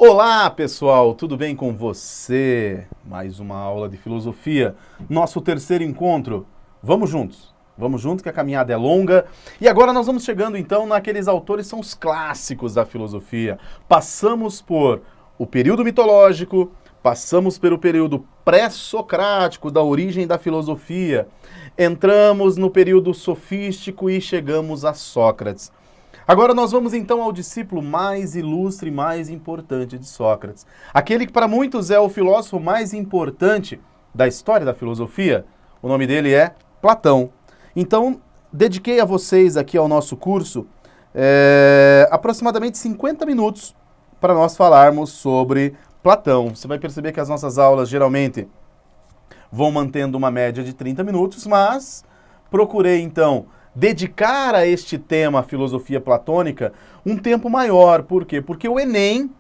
Olá pessoal, tudo bem com você? Mais uma aula de filosofia, nosso terceiro encontro. Vamos juntos que a caminhada é longa. E agora nós vamos chegando então naqueles autores que são os clássicos da filosofia. Passamos por o período mitológico, passamos pelo período pré-socrático da origem da filosofia, entramos no período sofístico e chegamos a Sócrates. Agora nós vamos então ao discípulo mais ilustre e mais importante de Sócrates. Aquele que para muitos é o filósofo mais importante da história da filosofia. O nome dele é Platão. Então, dediquei a vocês aqui ao nosso curso aproximadamente 50 minutos para nós falarmos sobre Platão. Você vai perceber que as nossas aulas geralmente vão mantendo uma média de 30 minutos, mas procurei então dedicar a este tema, a filosofia platônica, um tempo maior. Por quê? Porque o Enem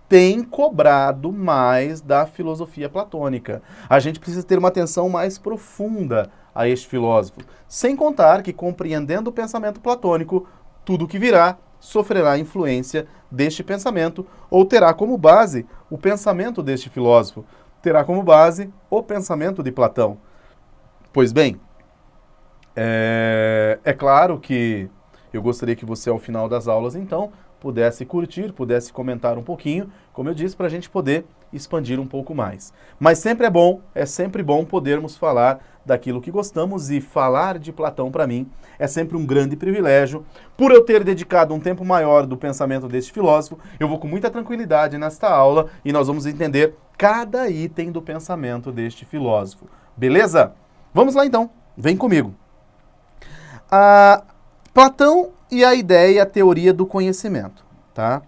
tem cobrado mais da filosofia platônica. A gente precisa ter uma atenção mais profunda a este filósofo. Sem contar que, compreendendo o pensamento platônico, tudo que virá sofrerá influência deste pensamento ou terá como base o pensamento deste filósofo. Terá como base o pensamento de Platão. Pois bem, é claro que eu gostaria que você, ao final das aulas, então, pudesse curtir, pudesse comentar um pouquinho, como eu disse, para a gente poder expandir um pouco mais. Mas é sempre bom podermos falar daquilo que gostamos, e falar de Platão, para mim, é sempre um grande privilégio. Por eu ter dedicado um tempo maior do pensamento deste filósofo, eu vou com muita tranquilidade nesta aula e nós vamos entender cada item do pensamento deste filósofo. Beleza? Vamos lá então, vem comigo. Platão e a ideia, a teoria do conhecimento, tá?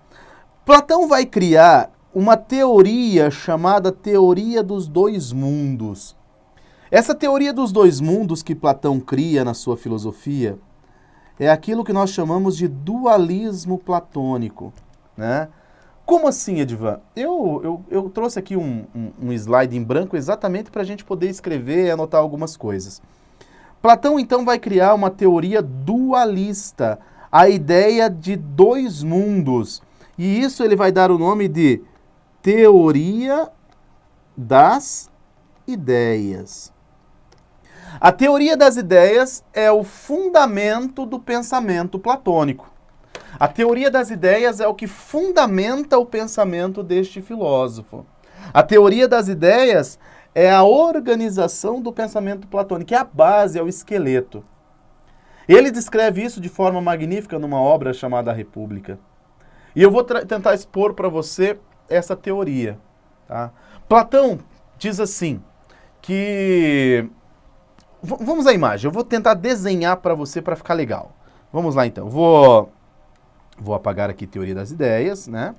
Platão vai criar uma teoria chamada teoria dos dois mundos. Essa teoria dos dois mundos que Platão cria na sua filosofia é aquilo que nós chamamos de dualismo platônico, né? Como assim, Edvan? Eu trouxe aqui um slide em branco exatamente para a gente poder escrever e anotar algumas coisas. Platão, então, vai criar uma teoria dualista, a ideia de dois mundos. E isso ele vai dar o nome de teoria das ideias. A teoria das ideias é o fundamento do pensamento platônico. A teoria das ideias é o que fundamenta o pensamento deste filósofo. A teoria das ideias é a organização do pensamento platônico, é a base, é o esqueleto. Ele descreve isso de forma magnífica numa obra chamada A República. E eu vou tentar expor para você essa teoria. Tá? Platão diz assim, que... Vamos à imagem, eu vou tentar desenhar para você para ficar legal. Vamos lá então, vou apagar aqui teoria das ideias, né?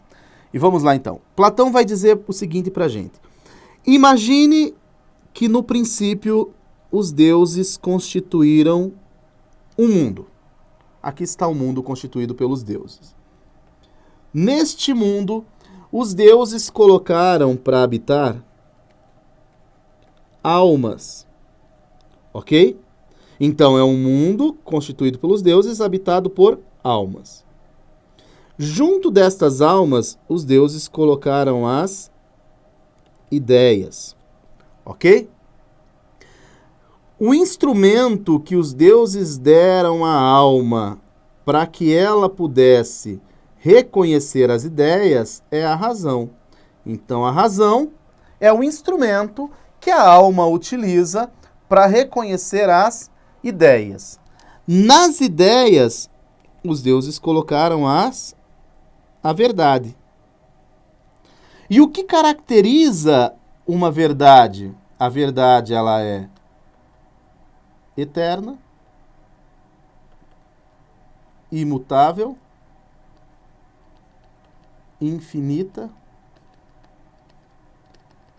E vamos lá então. Platão vai dizer o seguinte para a gente. Imagine que no princípio os deuses constituíram um mundo. Aqui está o mundo constituído pelos deuses. Neste mundo, os deuses colocaram para habitar almas. Ok? Então é um mundo constituído pelos deuses, habitado por almas. Junto destas almas, os deuses colocaram as ideias, ok? O instrumento que os deuses deram à alma para que ela pudesse reconhecer as ideias é a razão. Então, a razão é o instrumento que a alma utiliza para reconhecer as ideias. Nas ideias, os deuses colocaram a verdade. E o que caracteriza uma verdade? A verdade, ela é eterna, imutável, infinita,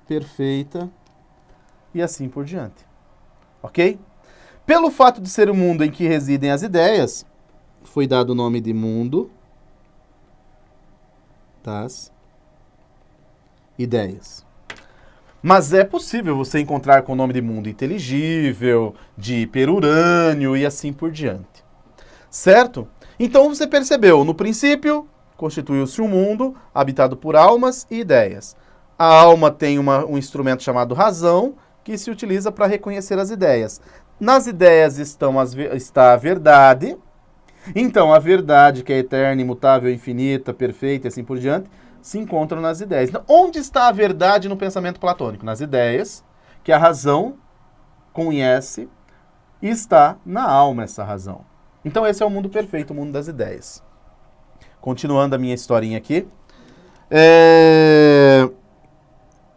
perfeita e assim por diante. Ok? Pelo fato de ser o mundo em que residem as ideias, foi dado o nome de mundo das ideias. Mas é possível você encontrar com o nome de mundo inteligível, de hiperurânio e assim por diante. Certo? Então você percebeu, no princípio, constituiu-se um mundo habitado por almas e ideias. A alma tem um instrumento chamado razão, que se utiliza para reconhecer as ideias. Nas ideias está a verdade. Então, a verdade, que é eterna, imutável, infinita, perfeita e assim por diante, se encontra nas ideias. Então, onde está a verdade no pensamento platônico? Nas ideias, que a razão conhece, e está na alma essa razão. Então, esse é o mundo perfeito, o mundo das ideias. Continuando a minha historinha aqui.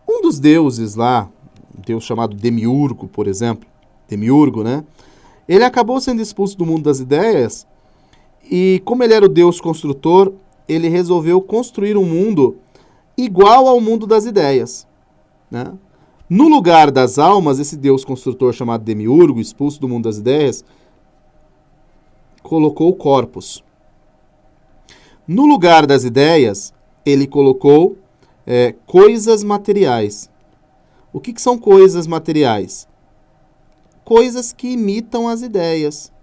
Um dos deuses lá, um deus chamado Demiurgo, por exemplo, Demiurgo, né? Ele acabou sendo expulso do mundo das ideias e, como ele era o deus construtor, ele resolveu construir um mundo igual ao mundo das ideias, né? No lugar das almas, esse deus construtor chamado Demiurgo, expulso do mundo das ideias, colocou corpos. No lugar das ideias, ele colocou coisas materiais. O que são coisas materiais? Coisas que imitam as ideias.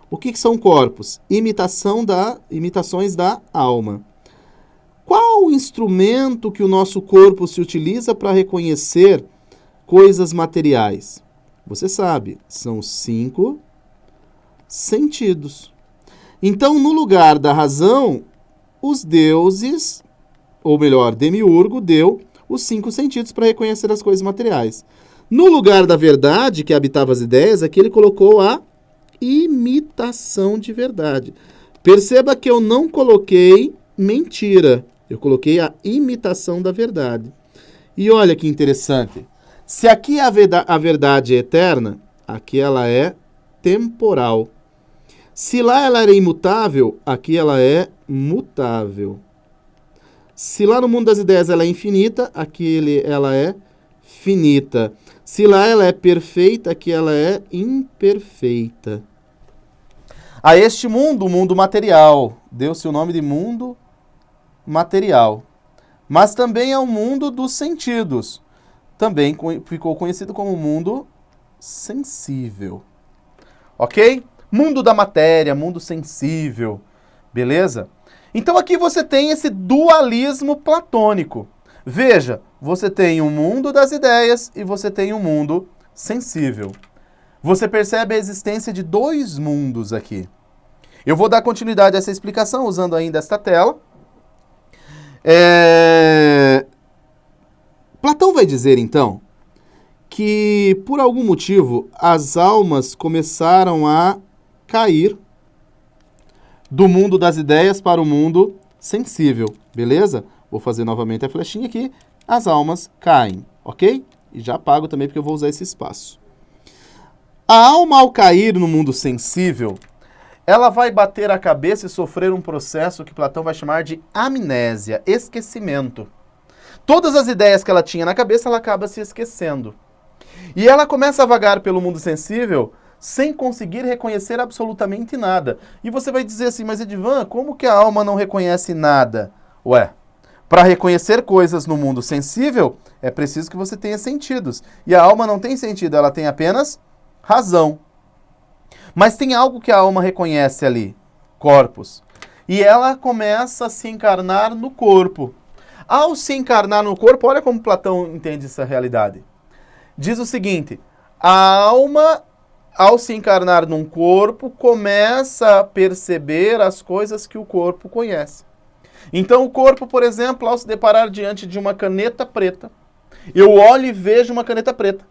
O que são corpos? Imitações da alma. Qual o instrumento que o nosso corpo se utiliza para reconhecer coisas materiais? Você sabe, são 5 sentidos. Então, no lugar da razão, os deuses, ou melhor, Demiurgo, deu os 5 sentidos para reconhecer as coisas materiais. No lugar da verdade, que habitava as ideias, aqui ele colocou a imitação de verdade. Perceba que eu não coloquei mentira, eu coloquei a imitação da verdade. E olha que interessante. Se aqui a verdade é eterna, aqui ela é temporal. Se lá ela era imutável, aqui ela é mutável. Se lá no mundo das ideias ela é infinita, aqui ela é finita. Se lá ela é perfeita, aqui ela é imperfeita. A este mundo, o mundo material, deu-se o nome de mundo material. Mas também é o mundo dos sentidos. Também ficou conhecido como mundo sensível. Ok? Mundo da matéria, mundo sensível. Beleza? Então aqui você tem esse dualismo platônico. Veja, você tem um mundo das ideias e você tem um mundo sensível. Você percebe a existência de 2 mundos aqui. Eu vou dar continuidade a essa explicação usando ainda esta tela. Platão vai dizer, então, que por algum motivo as almas começaram a cair do mundo das ideias para o mundo sensível, beleza? Vou fazer novamente a flechinha aqui. As almas caem, ok? E já apago também porque eu vou usar esse espaço. A alma, ao cair no mundo sensível, ela vai bater a cabeça e sofrer um processo que Platão vai chamar de amnésia, esquecimento. Todas as ideias que ela tinha na cabeça, ela acaba se esquecendo. E ela começa a vagar pelo mundo sensível sem conseguir reconhecer absolutamente nada. E você vai dizer assim, mas Edivan, como que a alma não reconhece nada? Ué, para reconhecer coisas no mundo sensível, é preciso que você tenha sentidos. E a alma não tem sentido, ela tem apenas razão. Mas tem algo que a alma reconhece ali, corpos. E ela começa a se encarnar no corpo. Ao se encarnar no corpo, olha como Platão entende essa realidade. Diz o seguinte, a alma, ao se encarnar num corpo, começa a perceber as coisas que o corpo conhece. Então o corpo, por exemplo, ao se deparar diante de uma caneta preta, eu olho e vejo uma caneta preta.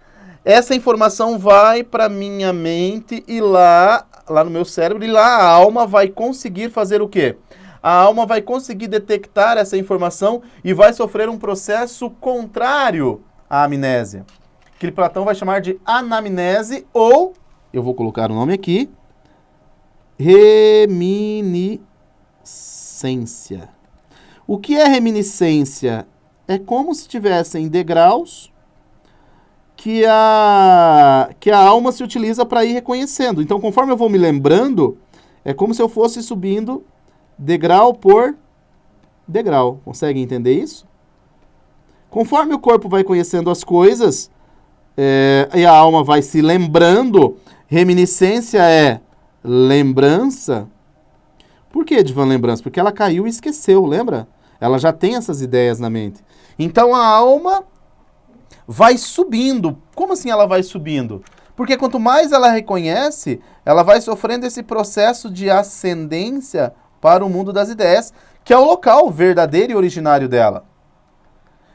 Essa informação vai para minha mente e lá no meu cérebro, e lá a alma vai conseguir fazer o quê? A alma vai conseguir detectar essa informação e vai sofrer um processo contrário à amnésia, que Platão vai chamar de anamnese ou, eu vou colocar o nome aqui, reminiscência. O que é reminiscência? É como se tivessem degraus que a alma se utiliza para ir reconhecendo. Então, conforme eu vou me lembrando, é como se eu fosse subindo degrau por degrau. Consegue entender isso? Conforme o corpo vai conhecendo as coisas, e a alma vai se lembrando, reminiscência é lembrança. Por que de van lembrança? Porque ela caiu e esqueceu, lembra? Ela já tem essas ideias na mente. Então a alma vai subindo. Como assim ela vai subindo? Porque quanto mais ela reconhece, ela vai sofrendo esse processo de ascendência para o mundo das ideias, que é o local verdadeiro e originário dela.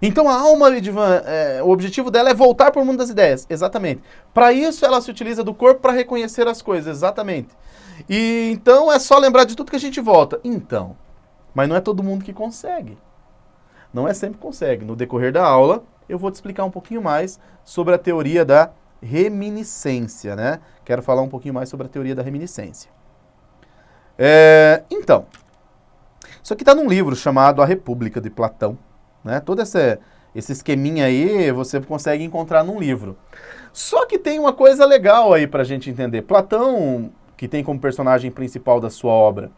Então a alma, Edivan, o objetivo dela é voltar para o mundo das ideias. Exatamente. Para isso ela se utiliza do corpo para reconhecer as coisas. Exatamente. E então é só lembrar de tudo que a gente volta. Então, mas não é todo mundo que consegue. Não é sempre que consegue. No decorrer da aula, eu vou te explicar um pouquinho mais sobre a teoria da reminiscência, né? Quero falar um pouquinho mais sobre a teoria da reminiscência. Então, isso aqui está num livro chamado A República, de Platão, né? Todo esse esqueminha aí você consegue encontrar num livro. Só que tem uma coisa legal aí para a gente entender. Platão, que tem como personagem principal da sua obra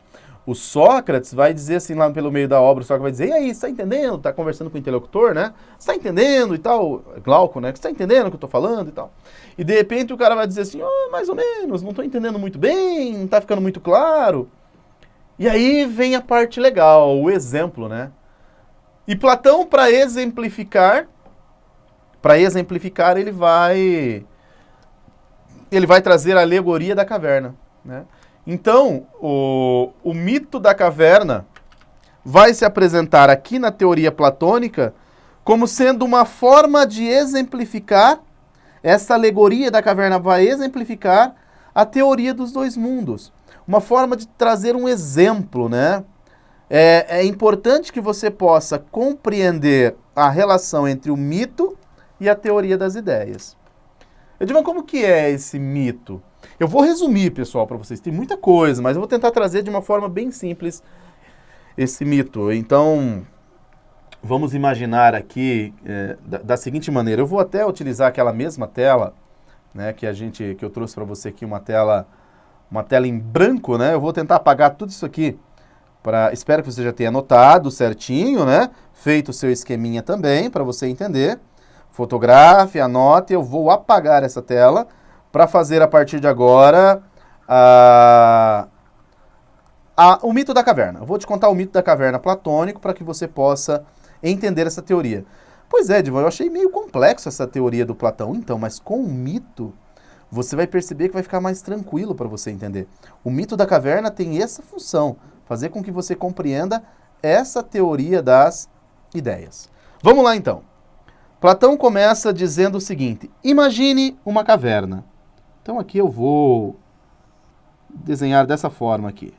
o Sócrates, vai dizer assim lá pelo meio da obra, o Sócrates vai dizer, e aí, você tá entendendo? Tá conversando com o interlocutor, né? Você tá entendendo e tal? Glauco, né? Você tá entendendo o que eu tô falando e tal? E de repente o cara vai dizer assim, mais ou menos, não tô entendendo muito bem, não tá ficando muito claro. E aí vem a parte legal, o exemplo, né? E Platão, para exemplificar, ele vai trazer a alegoria da caverna, né? Então, o mito da caverna vai se apresentar aqui na teoria platônica como sendo uma forma de exemplificar, essa alegoria da caverna vai exemplificar a teoria dos dois mundos. Uma forma de trazer um exemplo, né? É importante que você possa compreender a relação entre o mito e a teoria das ideias. Edivan, como que é esse mito? Eu vou resumir, pessoal, para vocês. Tem muita coisa, mas eu vou tentar trazer de uma forma bem simples esse mito. Então, vamos imaginar aqui da seguinte maneira. Eu vou até utilizar aquela mesma tela, né, que eu trouxe para você aqui, uma tela em branco, né? Eu vou tentar apagar tudo isso aqui. Espero que você já tenha anotado certinho, né? Feito o seu esqueminha também, para você entender. Fotografe, anote. Eu vou apagar essa tela para fazer a partir de agora o mito da caverna. Eu vou te contar o mito da caverna platônico para que você possa entender essa teoria. Pois é, Edivan, eu achei meio complexo essa teoria do Platão. Então, mas com o mito, você vai perceber que vai ficar mais tranquilo para você entender. O mito da caverna tem essa função, fazer com que você compreenda essa teoria das ideias. Vamos lá, então. Platão começa dizendo o seguinte, imagine uma caverna. Então aqui eu vou desenhar dessa forma aqui.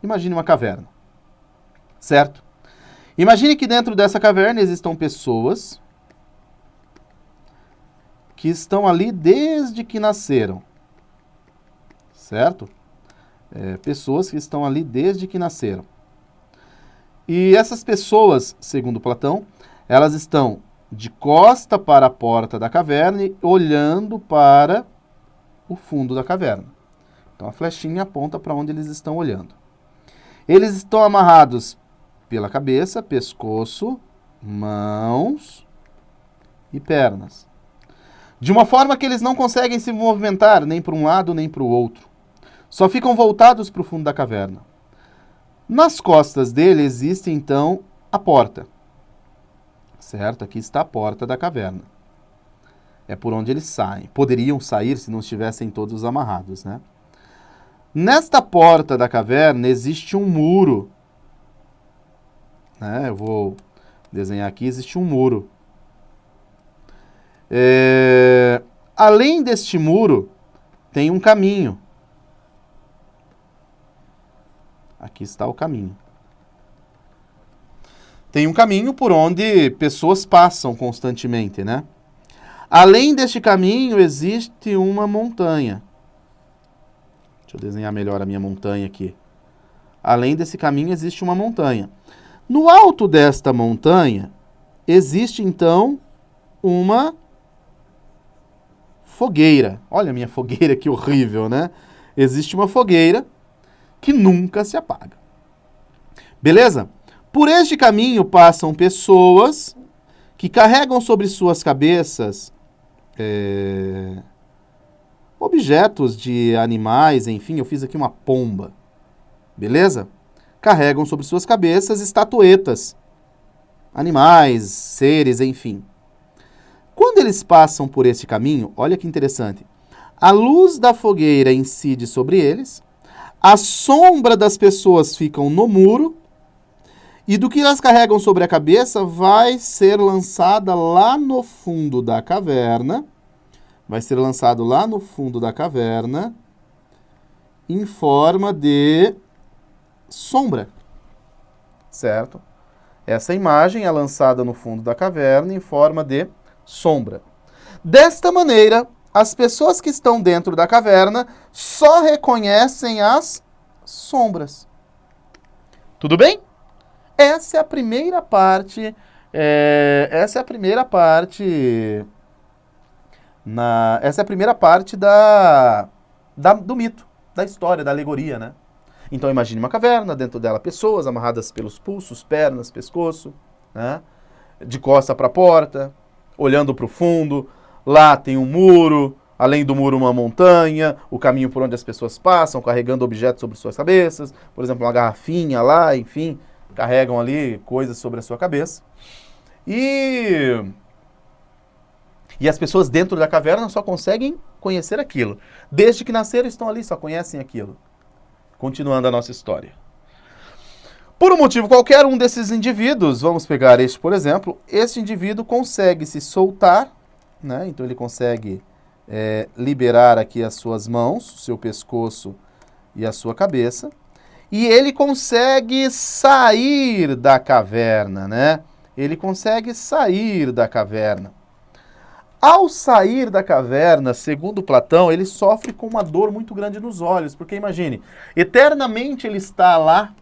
Imagine uma caverna, certo? Imagine que dentro dessa caverna existam pessoas que estão ali desde que nasceram, certo? Pessoas que estão ali desde que nasceram. E essas pessoas, segundo Platão, elas estão de costa para a porta da caverna e olhando para o fundo da caverna. Então a flechinha aponta para onde eles estão olhando. Eles estão amarrados pela cabeça, pescoço, mãos e pernas. De uma forma que eles não conseguem se movimentar nem para um lado nem para o outro. Só ficam voltados para o fundo da caverna. Nas costas dele existe então a porta. Certo? Aqui está a porta da caverna. É por onde eles saem. Poderiam sair se não estivessem todos amarrados, né? Nesta porta da caverna existe um muro. Né? Eu vou desenhar aqui, existe um muro. Além deste muro, tem um caminho. Aqui está o caminho. Tem um caminho por onde pessoas passam constantemente, né? Além deste caminho, existe uma montanha. Deixa eu desenhar melhor a minha montanha aqui. Além desse caminho, existe uma montanha. No alto desta montanha, existe, então, uma fogueira. Olha a minha fogueira, que horrível, né? Existe uma fogueira que nunca se apaga. Beleza? Por este caminho passam pessoas que carregam sobre suas cabeças objetos de animais, enfim, eu fiz aqui uma pomba. Beleza? carregam sobre suas cabeças estatuetas, animais, seres, enfim. Quando eles passam por este caminho, olha que interessante, a luz da fogueira incide sobre eles, a sombra das pessoas ficam no muro, e do que elas carregam sobre a cabeça vai ser lançada lá no fundo da caverna, vai ser lançado lá no fundo da caverna, em forma de sombra, certo? Essa imagem é lançada no fundo da caverna em forma de sombra. Desta maneira, as pessoas que estão dentro da caverna só reconhecem as sombras. Tudo bem? Essa é a primeira parte. Essa é a primeira parte do mito, da história, da alegoria, né? Então imagine uma caverna, dentro dela pessoas amarradas pelos pulsos, pernas, pescoço, né? De costa para a porta, olhando para o fundo. Lá tem um muro, além do muro uma montanha, o caminho por onde as pessoas passam, carregando objetos sobre suas cabeças, por exemplo, uma garrafinha lá, enfim, carregam ali coisas sobre a sua cabeça. E as pessoas dentro da caverna só conseguem conhecer aquilo. Desde que nasceram estão ali, só conhecem aquilo. Continuando a nossa história. Por um motivo qualquer, um desses indivíduos, vamos pegar este por exemplo, este indivíduo consegue se soltar, né? Então ele consegue liberar aqui as suas mãos, o seu pescoço e a sua cabeça, e ele consegue sair da caverna, né? Ele consegue sair da caverna. Ao sair da caverna, segundo Platão, ele sofre com uma dor muito grande nos olhos, porque imagine, eternamente ele está lá,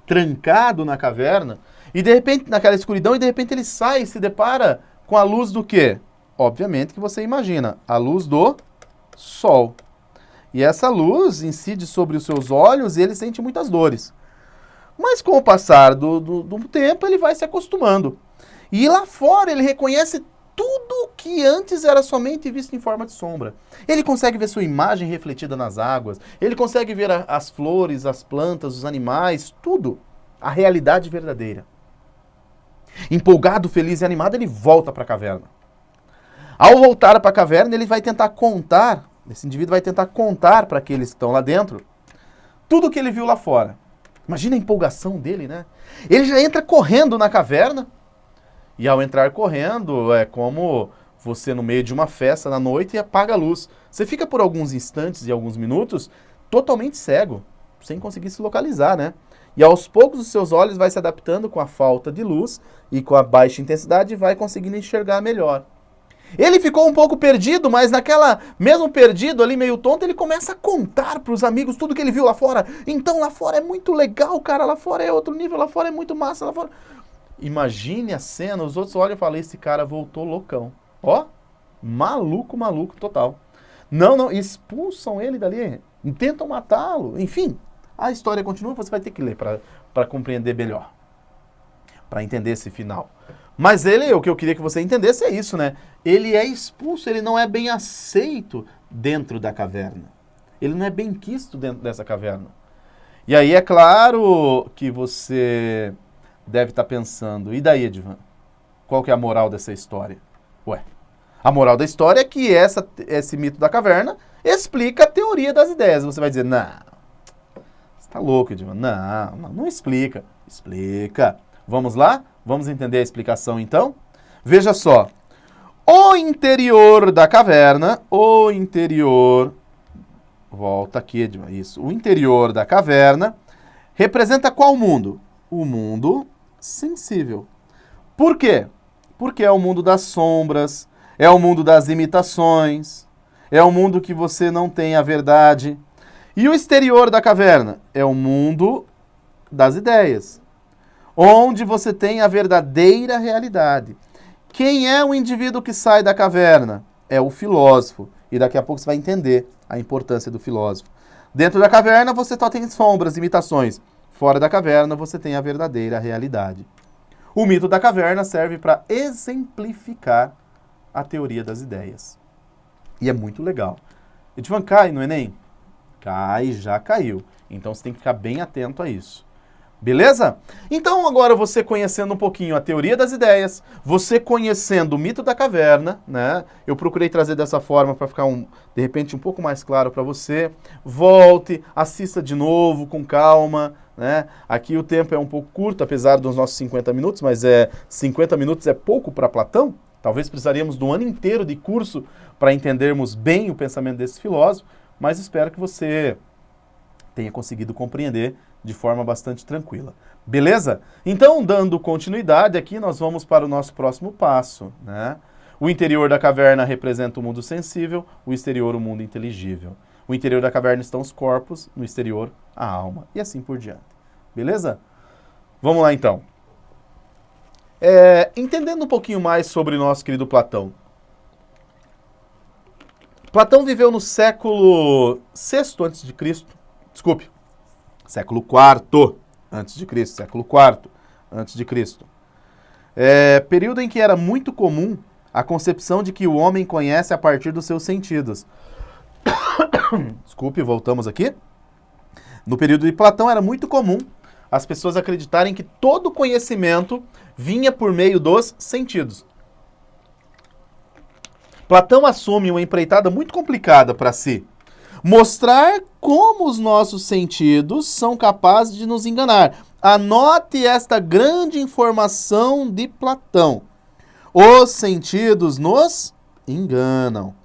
trancado na caverna, e de repente, naquela escuridão, e de repente ele sai e se depara com a luz do quê? Obviamente que você imagina, a luz do sol. E essa luz incide sobre os seus olhos e ele sente muitas dores. Mas com o passar do tempo, ele vai se acostumando. E lá fora ele reconhece tudo que antes era somente visto em forma de sombra. Ele consegue ver sua imagem refletida nas águas, ele consegue ver as flores, as plantas, os animais, tudo. A realidade verdadeira. Empolgado, feliz e animado, ele volta para a caverna. Ao voltar para a caverna, ele vai tentar contar, esse indivíduo vai tentar contar para aqueles que estão lá dentro, tudo que ele viu lá fora. Imagina a empolgação dele, né? Ele já entra correndo na caverna, e ao entrar correndo, é como você no meio de uma festa na noite e apaga a luz. Você fica por alguns instantes e alguns minutos totalmente cego, sem conseguir se localizar, né? E aos poucos os seus olhos vai se adaptando com a falta de luz e com a baixa intensidade e vai conseguindo enxergar melhor. Ele ficou um pouco perdido, mas mesmo perdido ali, meio tonto, ele começa a contar para os amigos tudo que ele viu lá fora. Então lá fora é muito legal, cara, lá fora é outro nível, lá fora é muito massa, lá fora... Imagine a cena, os outros olham e falam, esse cara voltou loucão. Ó, maluco total. Não, expulsam ele dali, tentam matá-lo, enfim. A história continua, você vai ter que ler para compreender melhor, para entender esse final. Mas o que eu queria que você entendesse é isso, né? Ele é expulso, ele não é bem aceito dentro da caverna. Ele não é bem quisto dentro dessa caverna. E aí é claro que você deve estar pensando, e daí, Edvan? Qual que é a moral dessa história? Ué, a moral da história é que esse mito da caverna explica a teoria das ideias. Você vai dizer, não, você tá louco, Edvan. Não explica. Explica. Vamos lá? Vamos entender a explicação, então? Veja só. O interior da caverna, volta aqui, Edvan, isso. O interior da caverna representa qual mundo? O mundo sensível. Por quê? Porque é o mundo das sombras, é o mundo das imitações, é o mundo que você não tem a verdade. E o exterior da caverna é o mundo das ideias, onde você tem a verdadeira realidade. Quem é o indivíduo que sai da caverna? É o filósofo. E daqui a pouco você vai entender a importância do filósofo. Dentro da caverna você só tem sombras, imitações. Fora da caverna você tem a verdadeira realidade. O mito da caverna serve para exemplificar a teoria das ideias. E é muito legal. Edvan, cai no Enem? Cai, já caiu. Então você tem que ficar bem atento a isso. Beleza? Então agora você conhecendo um pouquinho a teoria das ideias, você conhecendo o mito da caverna, né? Eu procurei trazer dessa forma para ficar de repente um pouco mais claro para você. Volte, assista de novo com calma, né? Aqui o tempo é um pouco curto, apesar dos nossos 50 minutos, mas 50 minutos é pouco para Platão. Talvez precisaríamos de um ano inteiro de curso para entendermos bem o pensamento desse filósofo, mas espero que você tenha conseguido compreender de forma bastante tranquila. Beleza? Então, dando continuidade aqui, nós vamos para o nosso próximo passo, né? O interior da caverna representa o mundo sensível, o exterior o mundo inteligível. O interior da caverna estão os corpos, no exterior a alma, e assim por diante. Beleza? Vamos lá então. Entendendo um pouquinho mais sobre o nosso querido Platão. Platão viveu no século VI a.C., desculpe, século IV a.C., século IV a.C. Período em que era muito comum a concepção de que o homem conhece a partir dos seus sentidos. Desculpe, voltamos aqui. No período de Platão era muito comum as pessoas acreditarem que todo conhecimento vinha por meio dos sentidos. Platão assume uma empreitada muito complicada para si. Mostrar como os nossos sentidos são capazes de nos enganar. Anote esta grande informação de Platão. Os sentidos nos enganam.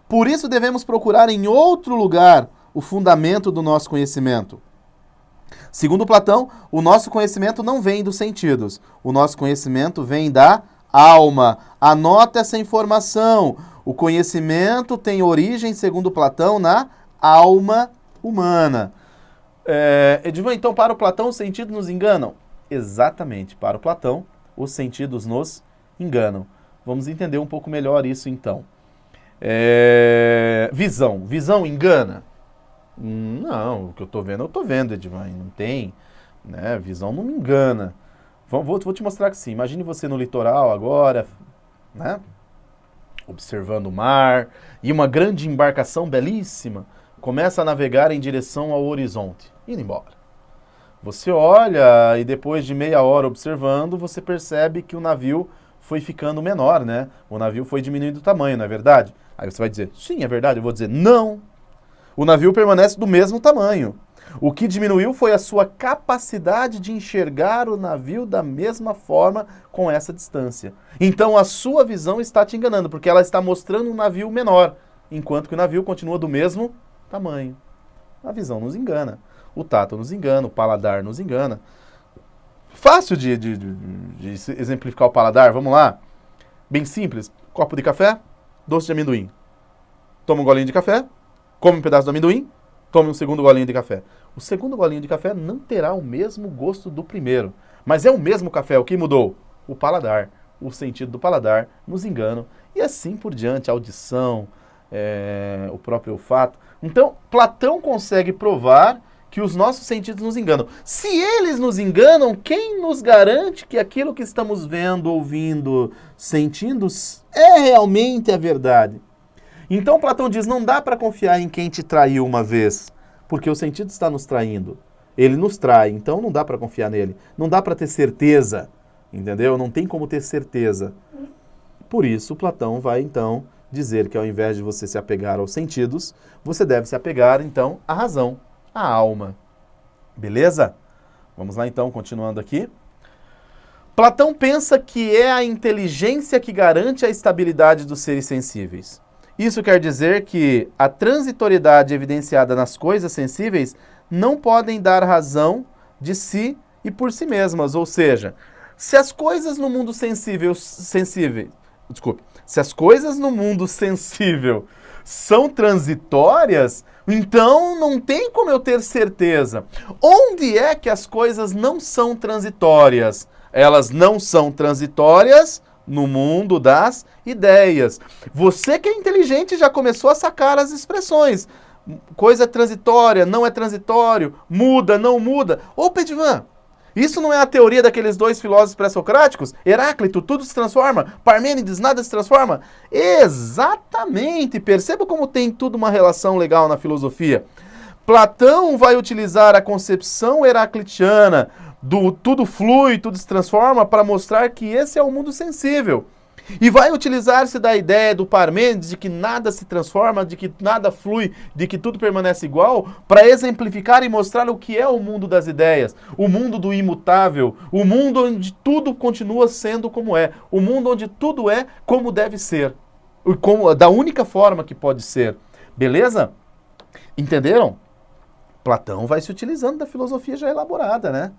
Por isso devemos procurar em outro lugar o fundamento do nosso conhecimento. Segundo Platão, o nosso conhecimento não vem dos sentidos. O nosso conhecimento vem da alma. Anote essa informação. O conhecimento tem origem, segundo Platão, na alma humana. Edivan, então, para o Platão, os sentidos nos enganam? Exatamente, para o Platão, os sentidos nos enganam. Vamos entender um pouco melhor isso, então. Visão. Visão engana? Não, o que eu estou vendo, Edivan. Não tem, né? Visão não me engana. Vou te mostrar que sim. Imagine você no litoral agora, né? Observando o mar, e uma grande embarcação belíssima começa a navegar em direção ao horizonte, indo embora. Você olha e depois de meia hora observando, você percebe que o navio foi ficando menor, né? O navio foi diminuindo o tamanho, não é verdade? Aí você vai dizer, sim, é verdade. Eu vou dizer, não. O navio permanece do mesmo tamanho. O que diminuiu foi a sua capacidade de enxergar o navio da mesma forma com essa distância. Então a sua visão está te enganando, porque ela está mostrando um navio menor, enquanto que o navio continua do mesmo tamanho. A visão nos engana, o tato nos engana, o paladar nos engana. Fácil de exemplificar o paladar, vamos lá? Bem simples, copo de café, doce de amendoim. Toma um golinho de café, come um pedaço do amendoim, tome um segundo golinho de café. O segundo golinho de café não terá o mesmo gosto do primeiro, mas é o mesmo café. O que mudou? O paladar, o sentido do paladar nos engana. E assim por diante, a audição, o próprio olfato. Então, Platão consegue provar que os nossos sentidos nos enganam. Se eles nos enganam, quem nos garante que aquilo que estamos vendo, ouvindo, sentindo é realmente a verdade? Então Platão diz, não dá para confiar em quem te traiu uma vez, porque o sentido está nos traindo. Ele nos trai, então não dá para confiar nele. Não dá para ter certeza, entendeu? Não tem como ter certeza. Por isso, Platão vai então dizer que ao invés de você se apegar aos sentidos, você deve se apegar então à razão, à alma. Beleza? Vamos lá então, continuando aqui. Platão pensa que é a inteligência que garante a estabilidade dos seres sensíveis. Isso quer dizer que a transitoriedade evidenciada nas coisas sensíveis não podem dar razão de si e por si mesmas. Ou seja, se as coisas no mundo sensível são transitórias, então não tem como eu ter certeza. Onde é que as coisas não são transitórias? Elas não são transitórias no mundo das ideias. Você que é inteligente já começou a sacar as expressões. Coisa é transitória, não é transitório, muda, não muda. Ô, Edivan, isso não é a teoria daqueles dois filósofos pré-socráticos? Heráclito, tudo se transforma. Parmênides, nada se transforma. Exatamente. Perceba como tem tudo uma relação legal na filosofia. Platão vai utilizar a concepção heraclitiana tudo flui, tudo se transforma, para mostrar que esse é o mundo sensível. E vai utilizar-se da ideia do Parmênides de que nada se transforma, de que nada flui, de que tudo permanece igual, para exemplificar e mostrar o que é o mundo das ideias, o mundo do imutável, o mundo onde tudo continua sendo como é, o mundo onde tudo é como deve ser, da única forma que pode ser. Beleza? Entenderam? Platão vai se utilizando da filosofia já elaborada, né?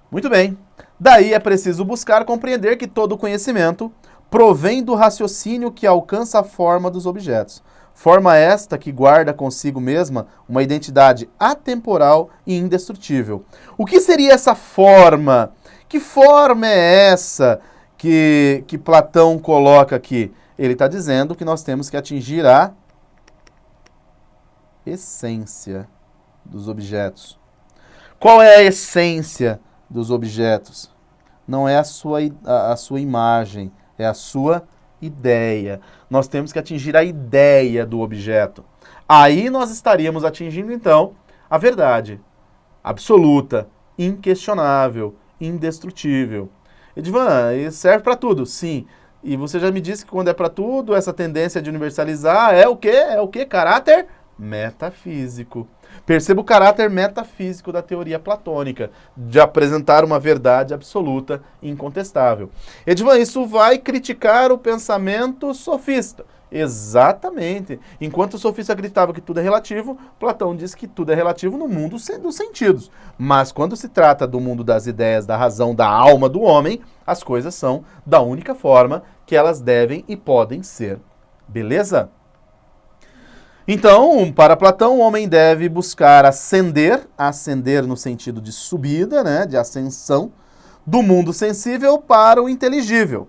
Muito bem. Daí é preciso buscar compreender que todo conhecimento provém do raciocínio que alcança a forma dos objetos. Forma esta que guarda consigo mesma uma identidade atemporal e indestrutível. O que seria essa forma? Que forma é essa que Platão coloca aqui? Ele está dizendo que nós temos que atingir a essência dos objetos. Qual é a essência dos objetos? Não é a sua imagem, é a sua ideia. Nós temos que atingir a ideia do objeto. Aí nós estaríamos atingindo, então, a verdade absoluta, inquestionável, indestrutível. Edivan, isso serve para tudo? Sim. E você já me disse que quando é para tudo, essa tendência de universalizar é o quê? É o quê? Caráter metafísico. Perceba o caráter metafísico da teoria platônica, de apresentar uma verdade absoluta e incontestável. Edivan, isso vai criticar o pensamento sofista. Exatamente. Enquanto o sofista acreditava que tudo é relativo, Platão diz que tudo é relativo no mundo dos sentidos. Mas quando se trata do mundo das ideias, da razão, da alma do homem, as coisas são da única forma que elas devem e podem ser. Beleza? Então, para Platão, o homem deve buscar ascender no sentido de subida, né, de ascensão, do mundo sensível para o inteligível.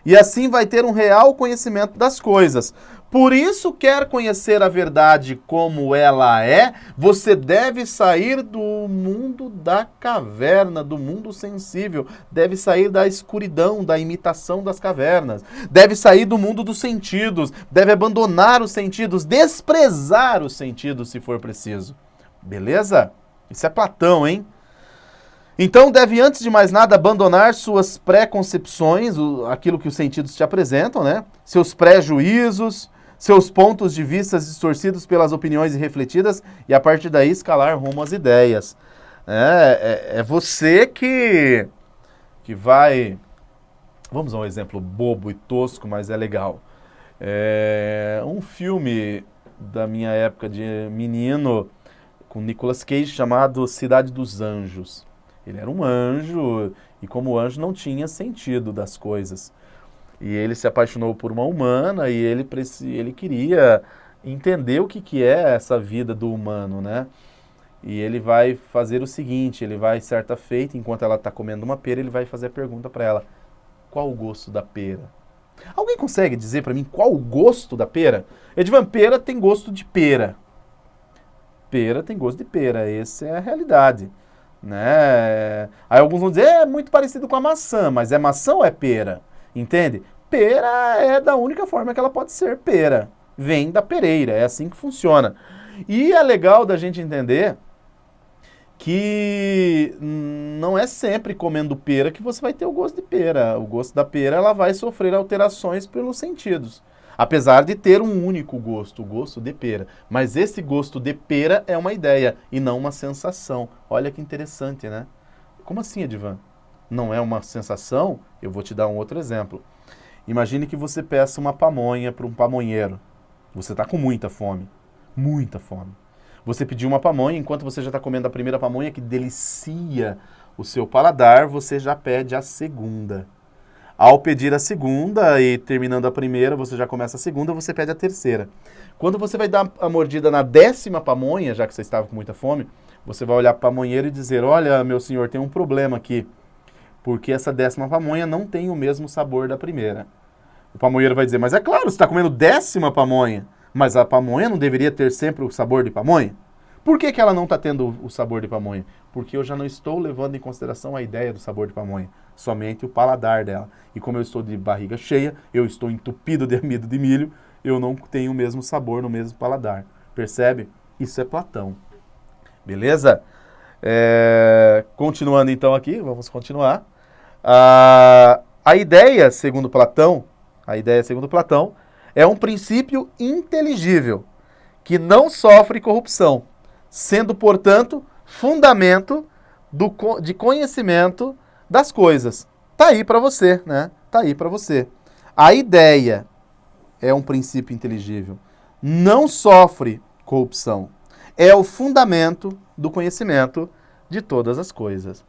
E assim vai ter um real conhecimento das coisas. Por isso, quer conhecer a verdade como ela é, você deve sair do mundo da caverna, do mundo sensível. Deve sair da escuridão, da imitação das cavernas. Deve sair do mundo dos sentidos. Deve abandonar os sentidos, desprezar os sentidos, se for preciso. Beleza? Isso é Platão, hein? Então, deve, antes de mais nada, abandonar suas pré-concepções, aquilo que os sentidos te apresentam, né? Seus pré-juízos, seus pontos de vista distorcidos pelas opiniões irrefletidas e, a partir daí, escalar rumo às ideias. É você que vai... Vamos a um exemplo bobo e tosco, mas é legal. Um filme da minha época de menino, com Nicolas Cage, chamado Cidade dos Anjos. Ele era um anjo, e como anjo não tinha sentido das coisas. E ele se apaixonou por uma humana, e ele queria entender o que é essa vida do humano, né? E ele vai fazer o seguinte, ele vai, certa feita, enquanto ela está comendo uma pera, ele vai fazer a pergunta para ela: qual o gosto da pera? Alguém consegue dizer para mim qual o gosto da pera? Edivan, pera tem gosto de pera. Pera tem gosto de pera, essa é a realidade. Né? Aí alguns vão dizer, é muito parecido com a maçã, mas é maçã ou é pera? Entende? Pera é da única forma que ela pode ser pera. Vem da pereira, é assim que funciona. E é legal da gente entender que não é sempre comendo pera que você vai ter o gosto de pera. O gosto da pera ela vai sofrer alterações pelos sentidos. Apesar de ter um único gosto, o gosto de pera. Mas esse gosto de pera é uma ideia e não uma sensação. Olha que interessante, né? Como assim, Edivan? Não é uma sensação? Eu vou te dar um outro exemplo. Imagine que você peça uma pamonha para um pamonheiro. Você está com muita fome. Muita fome. Você pediu uma pamonha, enquanto você já está comendo a primeira pamonha, que delicia o seu paladar, você já pede a segunda. Ao pedir a segunda e terminando a primeira, você já começa a segunda, você pede a terceira. Quando você vai dar a mordida na 10ª pamonha, já que você estava com muita fome, você vai olhar para o pamonheiro e dizer, olha, meu senhor, tem um problema aqui, porque essa 10ª pamonha não tem o mesmo sabor da primeira. O pamonheiro vai dizer, mas é claro, você está comendo 10ª pamonha, mas a pamonha não deveria ter sempre o sabor de pamonha? Por que ela não está tendo o sabor de pamonha? Porque eu já não estou levando em consideração a ideia do sabor de pamonha, somente o paladar dela. E como eu estou de barriga cheia, eu estou entupido de amido de milho, eu não tenho o mesmo sabor no mesmo paladar. Percebe? Isso é Platão. Beleza? Continuando então aqui, vamos continuar. A ideia, segundo Platão, é um princípio inteligível, que não sofre corrupção, sendo, portanto, fundamento de conhecimento das coisas. Tá aí para você, né? Tá aí para você. A ideia é um princípio inteligível, não sofre corrupção, é o fundamento do conhecimento de todas as coisas.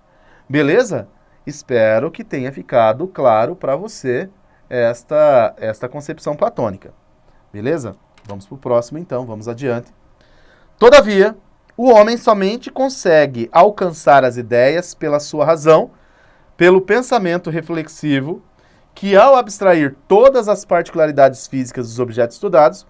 Beleza? Espero que tenha ficado claro para você esta concepção platônica. Beleza? Vamos para o próximo então, vamos adiante. Todavia, o homem somente consegue alcançar as ideias pela sua razão, pelo pensamento reflexivo, que ao abstrair todas as particularidades físicas dos objetos estudados,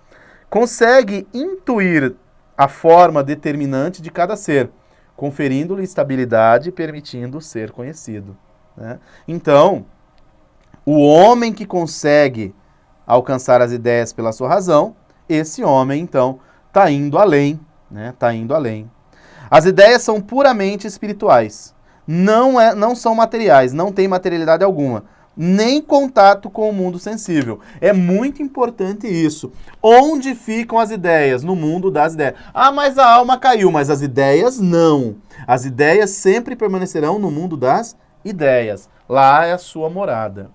consegue intuir a forma determinante de cada ser, conferindo-lhe estabilidade e permitindo ser conhecido. Né? Então, o homem que consegue alcançar as ideias pela sua razão, esse homem, então, está indo além. Né? Tá indo além. As ideias são puramente espirituais. Não são materiais, não tem materialidade alguma. Nem contato com o mundo sensível. É muito importante isso. Onde ficam as ideias? No mundo das ideias. Ah, mas a alma caiu, mas as ideias não. As ideias sempre permanecerão no mundo das ideias. Lá é a sua morada.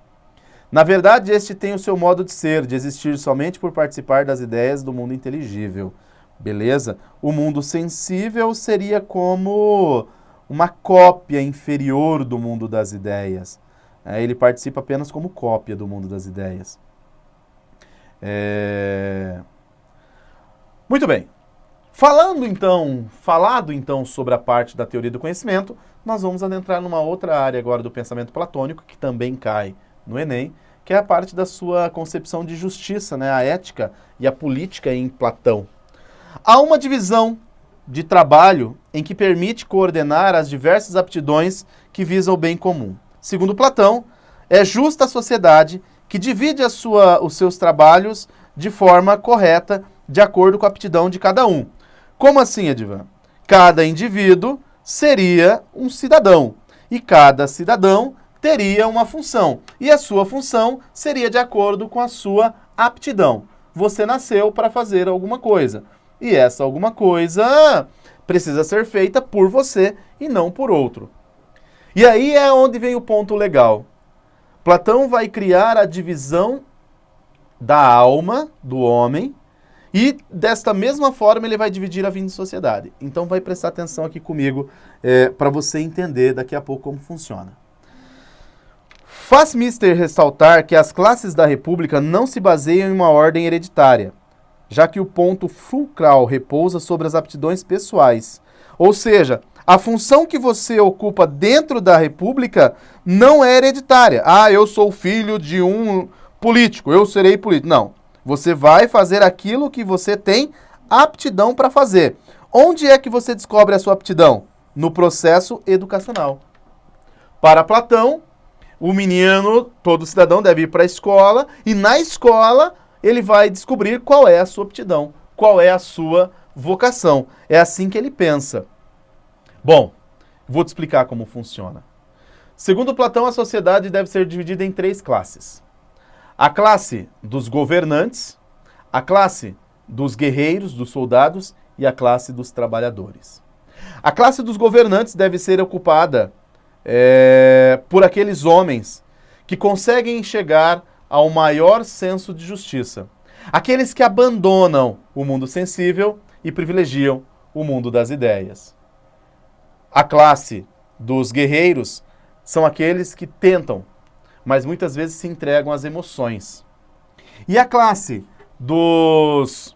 Na verdade, este tem o seu modo de ser, de existir somente por participar das ideias do mundo inteligível. Beleza? O mundo sensível seria como uma cópia inferior do mundo das ideias. Ele participa apenas como cópia do mundo das ideias. Muito bem. Falado então sobre a parte da teoria do conhecimento, nós vamos adentrar numa outra área agora do pensamento platônico, que também cai no Enem, que é a parte da sua concepção de justiça, né? A ética e a política em Platão. Há uma divisão de trabalho em que permite coordenar as diversas aptidões que visam o bem comum. Segundo Platão, é justa a sociedade que divide os seus trabalhos de forma correta, de acordo com a aptidão de cada um. Como assim, Edivan? Cada indivíduo seria um cidadão, e cada cidadão teria uma função, e a sua função seria de acordo com a sua aptidão. Você nasceu para fazer alguma coisa, e essa alguma coisa precisa ser feita por você e não por outro. E aí é onde vem o ponto legal. Platão vai criar a divisão da alma do homem e desta mesma forma ele vai dividir a vida em sociedade. Então vai prestar atenção aqui comigo para você entender daqui a pouco como funciona. Faz mister ressaltar que as classes da República não se baseiam em uma ordem hereditária, já que o ponto fulcral repousa sobre as aptidões pessoais. Ou seja, a função que você ocupa dentro da República não é hereditária. Ah, eu sou filho de um político, eu serei político. Não. Você vai fazer aquilo que você tem aptidão para fazer. Onde é que você descobre a sua aptidão? No processo educacional. Para Platão, o menino, todo cidadão, deve ir para a escola e na escola ele vai descobrir qual é a sua aptidão, qual é a sua vocação. É assim que ele pensa. Bom, vou te explicar como funciona. Segundo Platão, a sociedade deve ser dividida em 3 classes. A classe dos governantes, a classe dos guerreiros, dos soldados e a classe dos trabalhadores. A classe dos governantes deve ser ocupada por aqueles homens que conseguem chegar ao maior senso de justiça. Aqueles que abandonam o mundo sensível e privilegiam o mundo das ideias. A classe dos guerreiros são aqueles que tentam, mas muitas vezes se entregam às emoções. E a classe dos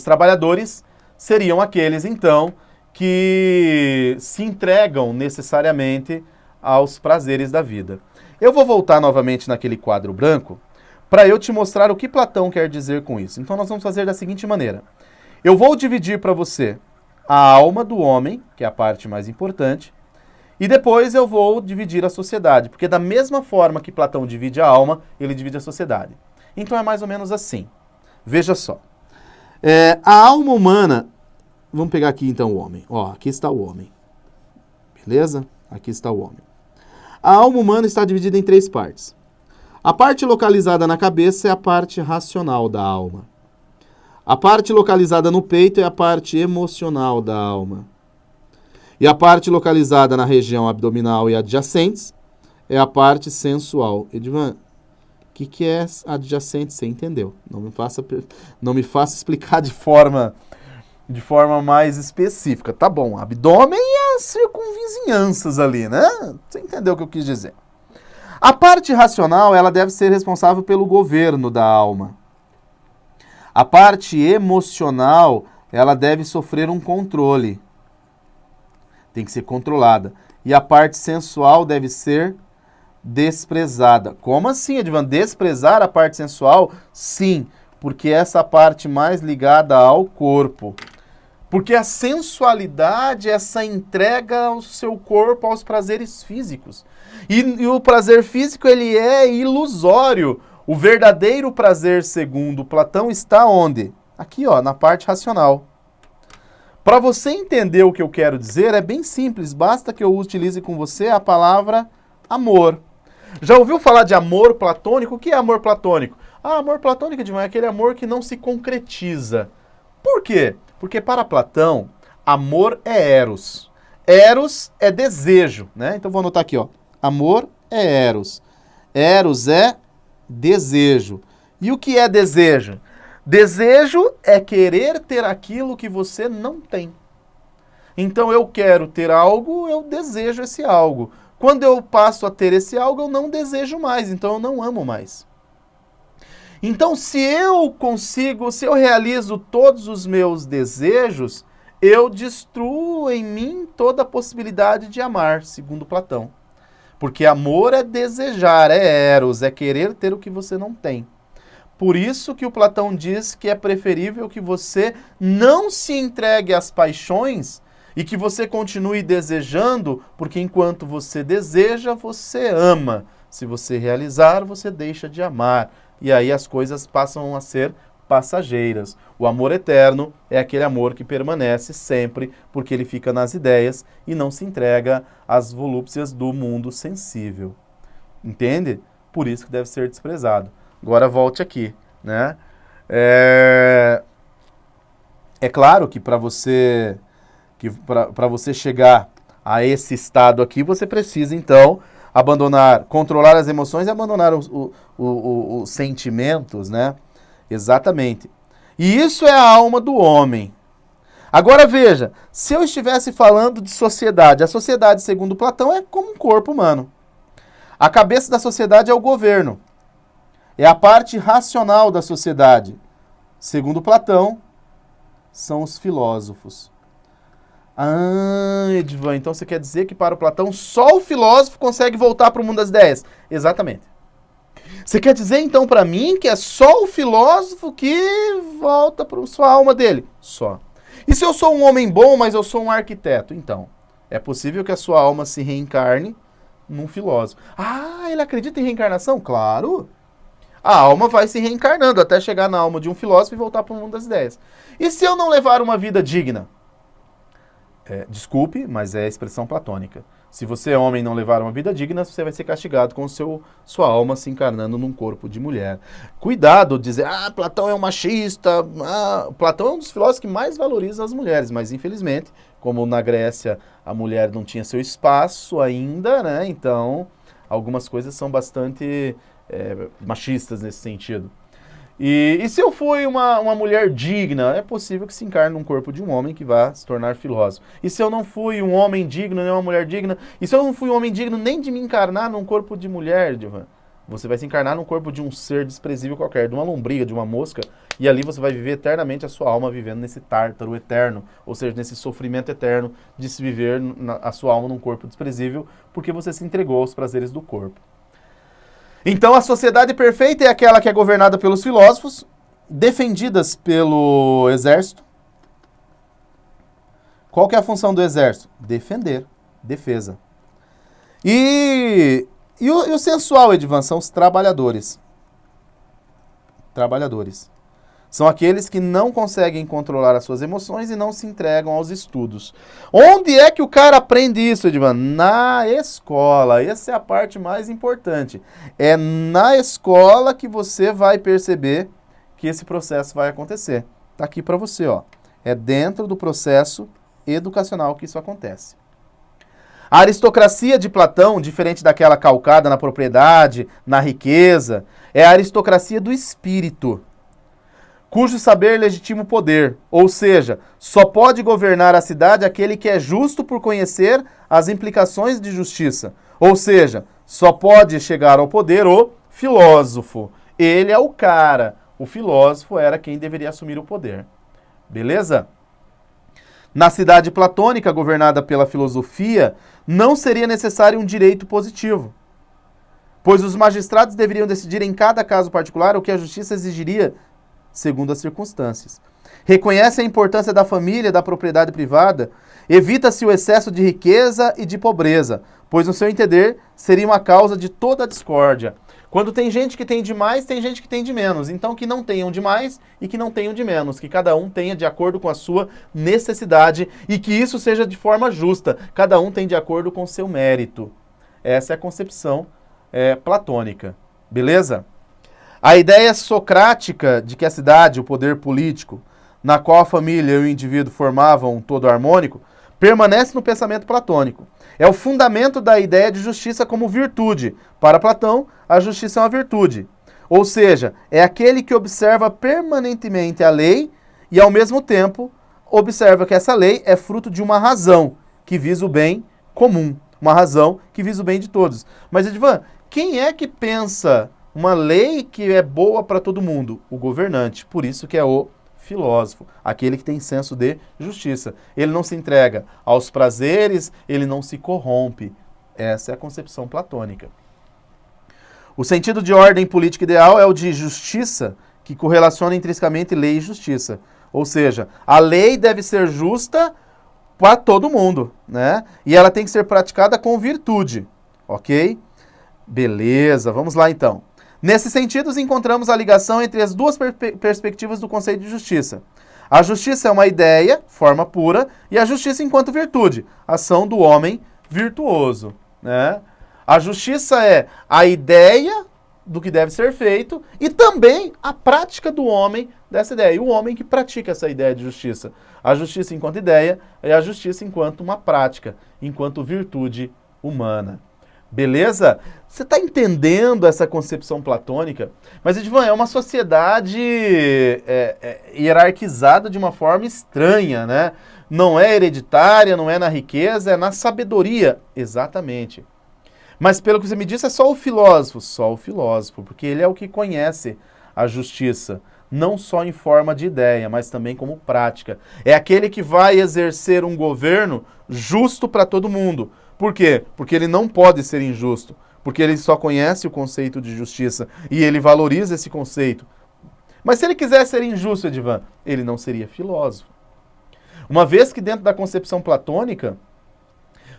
trabalhadores seriam aqueles, então, que se entregam necessariamente aos prazeres da vida. Eu vou voltar novamente naquele quadro branco para eu te mostrar o que Platão quer dizer com isso. Então nós vamos fazer da seguinte maneira. Eu vou dividir para você a alma do homem, que é a parte mais importante, e depois eu vou dividir a sociedade, porque da mesma forma que Platão divide a alma, ele divide a sociedade. Então é mais ou menos assim. Veja só. A alma humana... Vamos pegar aqui então o homem. Ó, aqui está o homem. Beleza? Aqui está o homem. A alma humana está dividida em 3 partes. A parte localizada na cabeça é a parte racional da alma. A parte localizada no peito é a parte emocional da alma. E a parte localizada na região abdominal e adjacentes é a parte sensual. Edvan, o que é adjacente? Você entendeu. Não me faça explicar de forma mais específica. Tá bom, abdômen e as circunvizinhanças ali, né? Você entendeu o que eu quis dizer. A parte racional, ela deve ser responsável pelo governo da alma. A parte emocional, ela deve sofrer um controle. Tem que ser controlada. E a parte sensual deve ser desprezada. Como assim, Edvan? Desprezar a parte sensual? Sim, porque essa parte mais ligada ao corpo. Porque a sensualidade é essa entrega ao seu corpo aos prazeres físicos. E o prazer físico, ele é ilusório. O verdadeiro prazer, segundo Platão, está onde? Aqui, ó, na parte racional. Para você entender o que eu quero dizer, é bem simples. Basta que eu utilize com você a palavra amor. Já ouviu falar de amor platônico? O que é amor platônico? Amor platônico, Edvan, é aquele amor que não se concretiza. Por quê? Porque para Platão, amor é eros. Eros é desejo, né? Então vou anotar aqui, ó. Amor é eros. Eros é desejo. E o que é desejo? Desejo é querer ter aquilo que você não tem. Então eu quero ter algo, eu desejo esse algo. Quando eu passo a ter esse algo, eu não desejo mais, então eu não amo mais. Então, se eu realizo todos os meus desejos, eu destruo em mim toda a possibilidade de amar, segundo Platão. Porque amor é desejar, é eros, é querer ter o que você não tem. Por isso que o Platão diz que é preferível que você não se entregue às paixões e que você continue desejando, porque enquanto você deseja, você ama. Se você realizar, você deixa de amar. E aí as coisas passam a ser passageiras. O amor eterno é aquele amor que permanece sempre, porque ele fica nas ideias e não se entrega às volúpcias do mundo sensível. Entende? Por isso que deve ser desprezado. Agora volte aqui, né? É claro que para você chegar a esse estado aqui, você precisa então controlar as emoções e abandonar os sentimentos, né? Exatamente. E isso é a alma do homem. Agora veja, se eu estivesse falando de sociedade, a sociedade, segundo Platão, é como um corpo humano. A cabeça da sociedade é o governo. É a parte racional da sociedade. Segundo Platão, são os filósofos. Edvan, então você quer dizer que para o Platão só o filósofo consegue voltar para o mundo das ideias? Exatamente. Você quer dizer então para mim que é só o filósofo que volta para a sua alma dele? Só. E se eu sou um homem bom, mas eu sou um arquiteto? Então, é possível que a sua alma se reencarne num filósofo. Ele acredita em reencarnação? Claro. A alma vai se reencarnando até chegar na alma de um filósofo e voltar para o mundo das ideias. E se eu não levar uma vida digna? Desculpe, mas é a expressão platônica. Se você é homem e não levar uma vida digna, você vai ser castigado com sua alma se encarnando num corpo de mulher. Cuidado de dizer, Platão é um machista. Platão é um dos filósofos que mais valoriza as mulheres, mas infelizmente, como na Grécia a mulher não tinha seu espaço ainda, né? Então algumas coisas são bastante machistas nesse sentido. E se eu fui uma mulher digna, é possível que se encarne num corpo de um homem que vá se tornar filósofo. E se eu não fui um homem digno, nem uma mulher digna, e se eu não fui um homem digno nem de me encarnar num corpo de mulher, Edvan, você vai se encarnar num corpo de um ser desprezível qualquer, de uma lombriga, de uma mosca, e ali você vai viver eternamente a sua alma vivendo nesse tártaro eterno, ou seja, nesse sofrimento eterno de se viver a sua alma num corpo desprezível, porque você se entregou aos prazeres do corpo. Então a sociedade perfeita é aquela que é governada pelos filósofos, defendidas pelo exército. Qual que é a função do exército? Defender, defesa. E o sensual, Edvan, são os trabalhadores. Trabalhadores. São aqueles que não conseguem controlar as suas emoções e não se entregam aos estudos. Onde é que o cara aprende isso, Edvan? Na escola. Essa é a parte mais importante. É na escola que você vai perceber que esse processo vai acontecer. Tá aqui para você, ó. É dentro do processo educacional que isso acontece. A aristocracia de Platão, diferente daquela calcada na propriedade, na riqueza, é a aristocracia do espírito, cujo saber legitima o poder, ou seja, só pode governar a cidade aquele que é justo por conhecer as implicações de justiça, ou seja, só pode chegar ao poder o filósofo. Ele é o cara, o filósofo era quem deveria assumir o poder. Beleza? Na cidade platônica, governada pela filosofia, não seria necessário um direito positivo, pois os magistrados deveriam decidir em cada caso particular o que a justiça exigiria segundo as circunstâncias. Reconhece a importância da família, da propriedade privada, evita-se o excesso de riqueza e de pobreza, pois, no seu entender, seria uma causa de toda a discórdia. Quando tem gente que tem de mais, tem gente que tem de menos. Então, que não tenham de mais e que não tenham de menos. Que cada um tenha de acordo com a sua necessidade e que isso seja de forma justa. Cada um tem de acordo com o seu mérito. Essa é a concepção platônica. Beleza? A ideia socrática de que a cidade, o poder político, na qual a família e o indivíduo formavam um todo harmônico, permanece no pensamento platônico. É o fundamento da ideia de justiça como virtude. Para Platão, a justiça é uma virtude. Ou seja, é aquele que observa permanentemente a lei e, ao mesmo tempo, observa que essa lei é fruto de uma razão que visa o bem comum. Uma razão que visa o bem de todos. Mas, Edvan, quem é que pensa uma lei que é boa para todo mundo? O governante. Por isso que é o filósofo, aquele que tem senso de justiça. Ele não se entrega aos prazeres, ele não se corrompe. Essa é a concepção platônica. O sentido de ordem política ideal é o de justiça, que correlaciona intrinsecamente lei e justiça. Ou seja, a lei deve ser justa para todo mundo, né? E ela tem que ser praticada com virtude, ok? Beleza, vamos lá então. Nesses sentidos, encontramos a ligação entre as duas perspectivas do conceito de justiça. A justiça é uma ideia, forma pura, e a justiça enquanto virtude, ação do homem virtuoso, né? A justiça é a ideia do que deve ser feito e também a prática do homem dessa ideia. E o homem que pratica essa ideia de justiça. A justiça enquanto ideia é a justiça enquanto uma prática, enquanto virtude humana. Beleza? Você está entendendo essa concepção platônica? Mas, Edvan, é uma sociedade hierarquizada de uma forma estranha, né? Não é hereditária, não é na riqueza, é na sabedoria. Exatamente. Mas, pelo que você me disse, é só o filósofo, porque ele é o que conhece a justiça, não só em forma de ideia, mas também como prática. É aquele que vai exercer um governo justo para todo mundo. Por quê? Porque ele não pode ser injusto, porque ele só conhece o conceito de justiça e ele valoriza esse conceito. Mas se ele quiser ser injusto, Edvan, ele não seria filósofo. Uma vez que dentro da concepção platônica,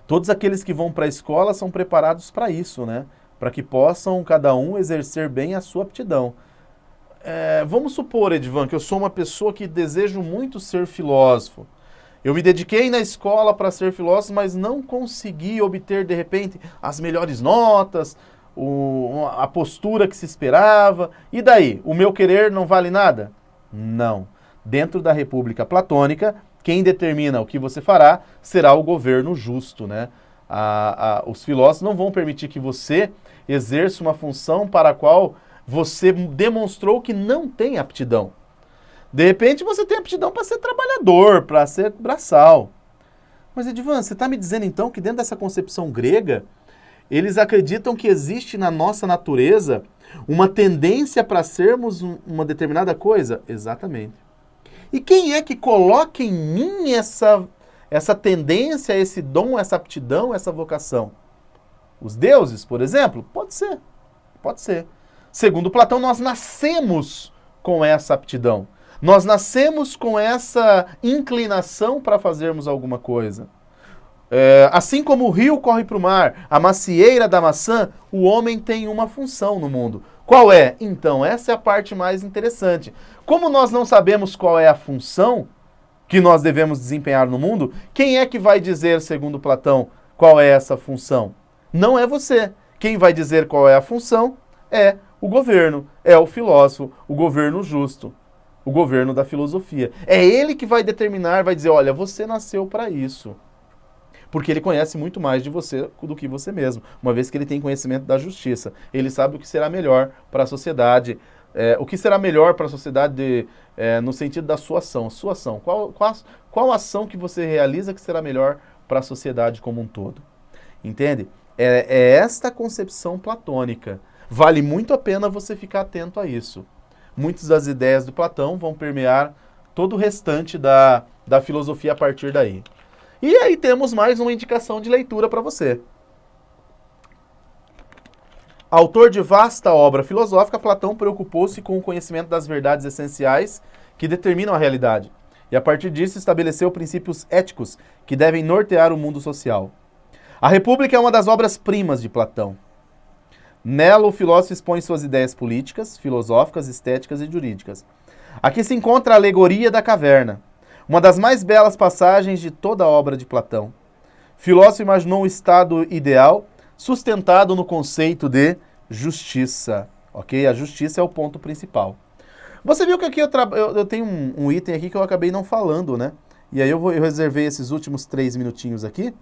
todos aqueles que vão para a escola são preparados para isso, né? Para que possam cada um exercer bem a sua aptidão. Vamos supor, Edvan, que eu sou uma pessoa que desejo muito ser filósofo. Eu me dediquei na escola para ser filósofo, mas não consegui obter, de repente, as melhores notas, a postura que se esperava. E daí? O meu querer não vale nada? Não. Dentro da República Platônica, quem determina o que você fará será o governo justo, né? Os filósofos não vão permitir que você exerça uma função para a qual você demonstrou que não tem aptidão. De repente você tem aptidão para ser trabalhador, para ser braçal. Mas, Edvan, você está me dizendo então que dentro dessa concepção grega, eles acreditam que existe na nossa natureza uma tendência para sermos uma determinada coisa? Exatamente. E quem é que coloca em mim essa tendência, esse dom, essa aptidão, essa vocação? Os deuses, por exemplo? Pode ser. Pode ser. Segundo Platão, nós nascemos com essa aptidão. Nós nascemos com essa inclinação para fazermos alguma coisa. Assim como o rio corre para o mar, a macieira da maçã, o homem tem uma função no mundo. Qual é? Então, essa é a parte mais interessante. Como nós não sabemos qual é a função que nós devemos desempenhar no mundo, quem é que vai dizer, segundo Platão, qual é essa função? Não é você. Quem vai dizer qual é a função é o governo, é o filósofo, o governo justo, o governo da filosofia. É ele que vai determinar, vai dizer, olha, você nasceu para isso. Porque ele conhece muito mais de você do que você mesmo, uma vez que ele tem conhecimento da justiça. Ele sabe o que será melhor para a sociedade, o que será melhor para a sociedade no sentido da sua ação. Sua ação. Qual ação que você realiza que será melhor para a sociedade como um todo? Entende? É esta concepção platônica. Vale muito a pena você ficar atento a isso. Muitas das ideias do Platão vão permear todo o restante da filosofia a partir daí. E aí temos mais uma indicação de leitura para você. Autor de vasta obra filosófica, Platão preocupou-se com o conhecimento das verdades essenciais que determinam a realidade. E a partir disso estabeleceu princípios éticos que devem nortear o mundo social. A República é uma das obras-primas de Platão. Nela, o filósofo expõe suas ideias políticas, filosóficas, estéticas e jurídicas. Aqui se encontra a alegoria da caverna, uma das mais belas passagens de toda a obra de Platão. O filósofo imaginou um estado ideal sustentado no conceito de justiça. Ok? A justiça é o ponto principal. Você viu que aqui eu tenho um item aqui que eu acabei não falando, né? E aí eu reservei esses últimos 3 minutinhos aqui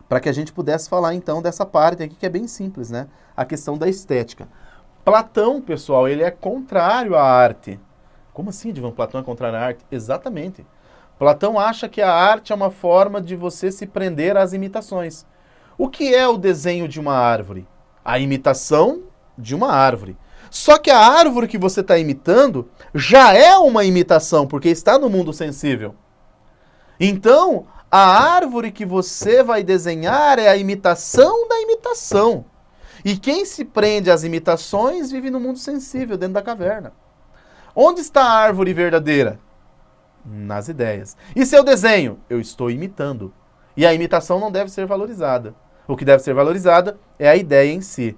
para que a gente pudesse falar então dessa parte aqui que é bem simples, né? A questão da estética. Platão, pessoal, ele é contrário à arte. Como assim, Edivan? Platão é contrário à arte? Exatamente. Platão acha que a arte é uma forma de você se prender às imitações. O que é o desenho de uma árvore? A imitação de uma árvore. Só que a árvore que você está imitando já é uma imitação, porque está no mundo sensível. Então, a árvore que você vai desenhar é a imitação da imitação. E quem se prende às imitações vive no mundo sensível, dentro da caverna. Onde está a árvore verdadeira? Nas ideias. E seu desenho? Eu estou imitando. E a imitação não deve ser valorizada. O que deve ser valorizada é a ideia em si.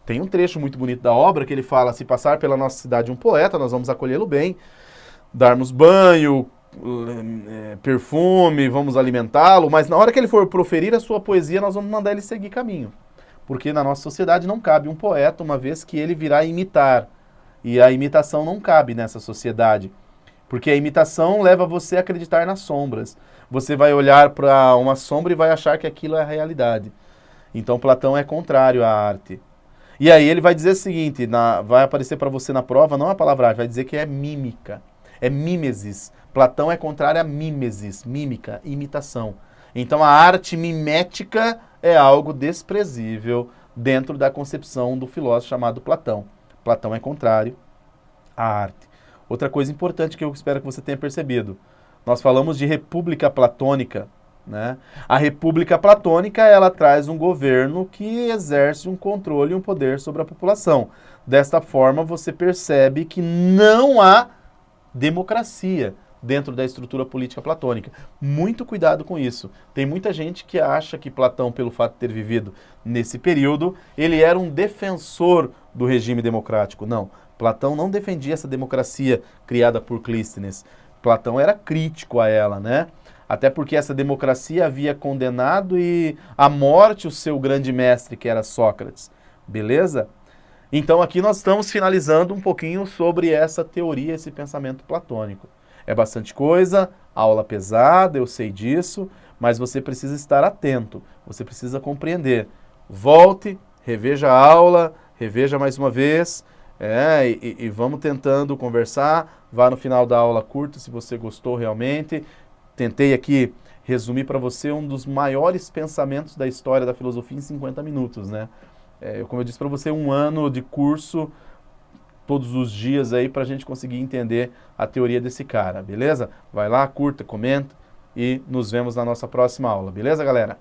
Tem um trecho muito bonito da obra que ele fala, se passar pela nossa cidade um poeta, nós vamos acolhê-lo bem, darmos banho, perfume, vamos alimentá-lo, mas na hora que ele for proferir a sua poesia, nós vamos mandar ele seguir caminho. Porque na nossa sociedade não cabe um poeta, uma vez que ele virá imitar. E a imitação não cabe nessa sociedade. Porque a imitação leva você a acreditar nas sombras. Você vai olhar para uma sombra e vai achar que aquilo é a realidade. Então Platão é contrário à arte. E aí ele vai dizer o seguinte, vai aparecer para você na prova, não a palavra arte, vai dizer que é mímica. É mimesis. Platão é contrário a mimesis, mímica, imitação. Então a arte mimética é algo desprezível dentro da concepção do filósofo chamado Platão. Platão é contrário à arte. Outra coisa importante que eu espero que você tenha percebido. Nós falamos de república platônica, né? A república platônica, ela traz um governo que exerce um controle e um poder sobre a população. Desta forma, você percebe que não há democracia dentro da estrutura política platônica. Muito cuidado com isso. Tem muita gente que acha que Platão, pelo fato de ter vivido nesse período, ele era um defensor do regime democrático. Não, Platão não defendia essa democracia criada por Clístenes. Platão era crítico a ela, né? Até porque essa democracia havia condenado à morte o seu grande mestre, que era Sócrates. Beleza? Então aqui nós estamos finalizando um pouquinho sobre essa teoria, esse pensamento platônico. É bastante coisa, aula pesada, eu sei disso, mas você precisa estar atento, você precisa compreender. Volte, reveja a aula, reveja mais uma vez, e vamos tentando conversar. Vá no final da aula, curta se você gostou realmente. Tentei aqui resumir para você um dos maiores pensamentos da história da filosofia em 50 minutos, né? Como eu disse para você, 1 ano de curso todos os dias aí para a gente conseguir entender a teoria desse cara, beleza? Vai lá, curta, comenta e nos vemos na nossa próxima aula, beleza, galera?